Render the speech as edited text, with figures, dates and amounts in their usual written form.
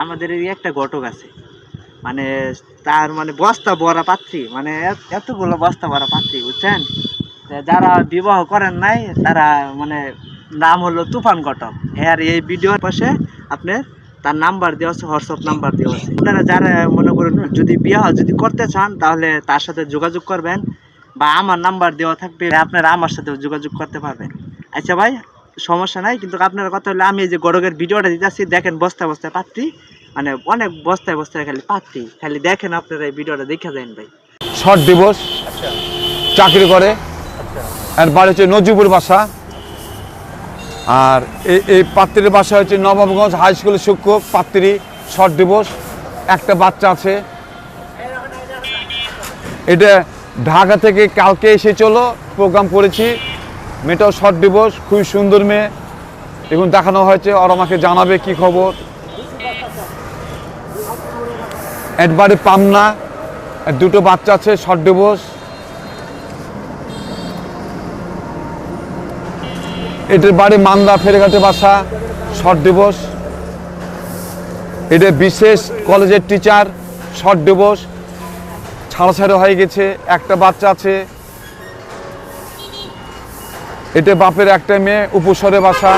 আমাদের এই একটা ঘটক আছে, মানে তার মানে বস্তা ভরা পাত্রী, মানে এতগুলো বস্তা ভরা পাত্রী, বুঝছেন? যারা বিবাহ করেন নাই তারা মানে নাম হলো তুফান ঘটক। আর এই ভিডিওর পাশে আপনার তার নাম্বার দেওয়া আছে, হোয়াটসঅ্যাপ নাম্বার দেওয়া আছে। আপনারা যারা মনে করেন যদি বিবাহ যদি করতে চান তাহলে তার সাথে যোগাযোগ করবেন, বা আমার নাম্বার দেওয়া থাকবে, আপনারা আমার সাথেও যোগাযোগ করতে পারবেন। আচ্ছা ভাই, সমস্যা নাই, কিন্তু আপনার কথা হলো আমি এই যে গড়কের ভিডিওটা দিতেছি, দেখেন বস্তা বস্তায় পাত্রী, মানে অনেক বস্তায় বস্তায় খালি পাত্রী, খালি দেখেন আপনারা এই ভিডিওটা দেখে যান ভাই। শর্ট দিবস চাকরি করে, আর বাড়ি হচ্ছে নজিপুর বাসা। আর এই পাত্রীর বাসা হচ্ছে নবাবগঞ্জ হাই স্কুলের শিক্ষক পাত্রী। শর্ট দিবস, একটা বাচ্চা আছে। এটা ঢাকা থেকে কালকে এসেছিল, প্রোগ্রাম করেছি। মেয়েটাও শর্ট দিবস, খুবই সুন্দর মেয়ে। এখন দেখানো হয়েছে, ওরা আমাকে জানাবে কি খবর। একবারে পামনা, দুটো বাচ্চা আছে, শর্ট দিবস। এটার বাড়ি মান্দা ফেরঘাটে বাসা, শর্ট দিবস। এটা বিশেষ কলেজের টিচার, শর্ট দিবস, ছাড়াছাড়ি হয়ে গেছে, একটা বাচ্চা আছে। এটা বাপের একটা মেয়ে, উপসরে বাসা।